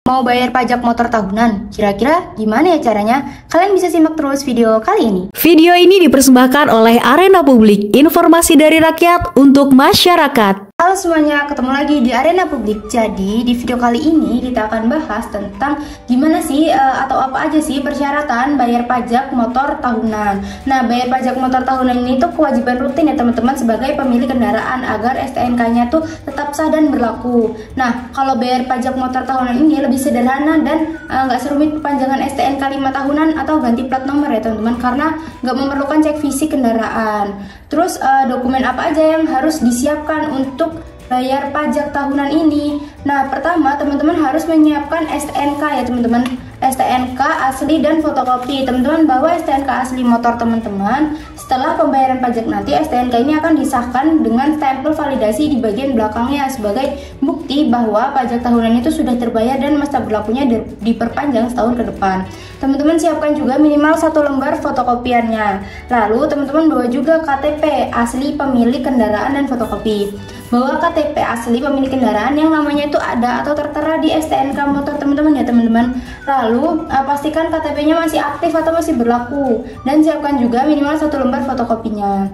Mau bayar pajak motor tahunan? Kira-kira gimana ya caranya? Kalian bisa simak terus video kali ini. Video ini dipersembahkan oleh Arena Publik, informasi dari rakyat untuk masyarakat. Halo semuanya, ketemu lagi di Arena Publik. Jadi di video kali ini kita akan bahas tentang gimana sih atau apa aja sih persyaratan bayar pajak motor tahunan. Nah, bayar pajak motor tahunan ini tuh kewajiban rutin ya teman-teman sebagai pemilik kendaraan agar STNK-nya tuh tetap sah dan berlaku. Nah, kalau bayar pajak motor tahunan ini lebih sederhana dan nggak serumit perpanjangan STNK 5 tahunan atau ganti plat nomor ya teman-teman, karena nggak memerlukan cek fisik kendaraan. Terus dokumen apa aja yang harus disiapkan untuk bayar pajak tahunan ini? Nah, pertama teman-teman harus menyiapkan STNK ya teman-teman, STNK asli dan fotokopi. Teman-teman bawa STNK asli motor teman-teman. Setelah pembayaran pajak nanti STNK ini akan disahkan dengan stempel validasi di bagian belakangnya sebagai bukti bahwa pajak tahunan itu sudah terbayar dan masa berlakunya diperpanjang setahun ke depan. Teman-teman siapkan juga minimal 1 lembar fotokopiannya. Lalu teman-teman bawa juga KTP asli pemilik kendaraan dan fotokopi. Bawa KTP asli pemilik kendaraan yang namanya itu ada atau tertera di STNK motor teman-teman ya teman-teman. Lalu pastikan KTP-nya masih aktif atau masih berlaku dan siapkan juga minimal 1 lembar fotokopinya.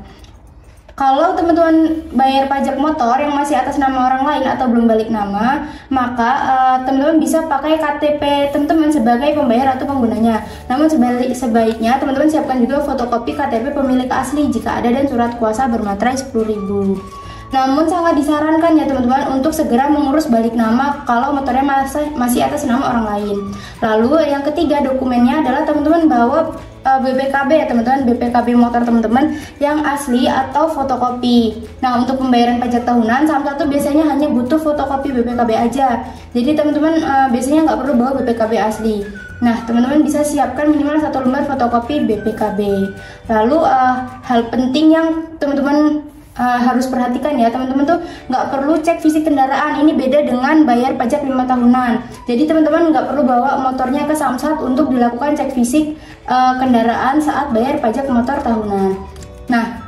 Kalau teman-teman bayar pajak motor yang masih atas nama orang lain atau belum balik nama, maka teman-teman bisa pakai KTP teman-teman sebagai pembayar atau penggunanya. Namun sebaiknya teman-teman siapkan juga fotokopi KTP pemilik asli jika ada dan surat kuasa bermaterai 10.000. Namun sangat disarankan ya teman-teman untuk segera mengurus balik nama kalau motornya masih atas nama orang lain. Lalu yang ketiga dokumennya adalah teman-teman bawa BPKB ya teman-teman, BPKB motor teman-teman yang asli atau fotokopi. Nah, untuk pembayaran pajak tahunan Samsat biasanya hanya butuh fotokopi BPKB aja. Jadi teman-teman biasanya nggak perlu bawa BPKB asli. Nah, teman-teman bisa siapkan minimal 1 lembar fotokopi BPKB. Lalu hal penting yang teman-teman harus perhatikan ya teman-teman tuh nggak perlu cek fisik kendaraan. Ini beda dengan bayar pajak 5 tahunan. Jadi teman-teman nggak perlu bawa motornya ke Samsat untuk dilakukan cek fisik kendaraan saat bayar pajak motor tahunan. Nah,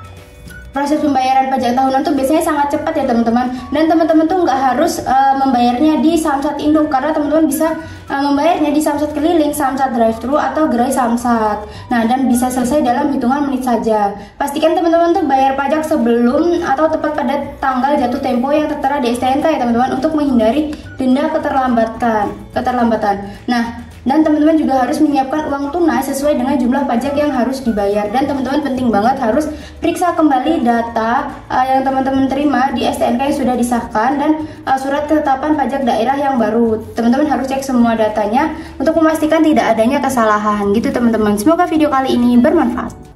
proses pembayaran pajak tahunan tuh biasanya sangat cepat ya teman-teman, dan teman-teman tuh nggak harus membayarnya di Samsat induk, karena teman-teman bisa membayarnya di Samsat keliling, Samsat drive-thru atau gerai Samsat. Nah, dan bisa selesai dalam hitungan menit saja. Pastikan teman-teman tuh bayar pajak sebelum atau tepat pada tanggal jatuh tempo yang tertera di STNK ya teman-teman, untuk menghindari denda keterlambatan. Nah, dan teman-teman juga harus menyiapkan uang tunai sesuai dengan jumlah pajak yang harus dibayar. Dan teman-teman penting banget harus periksa kembali data yang teman-teman terima di STNK yang sudah disahkan dan surat ketetapan pajak daerah yang baru. Teman-teman harus cek semua datanya untuk memastikan tidak adanya kesalahan gitu teman-teman. Semoga video kali ini bermanfaat.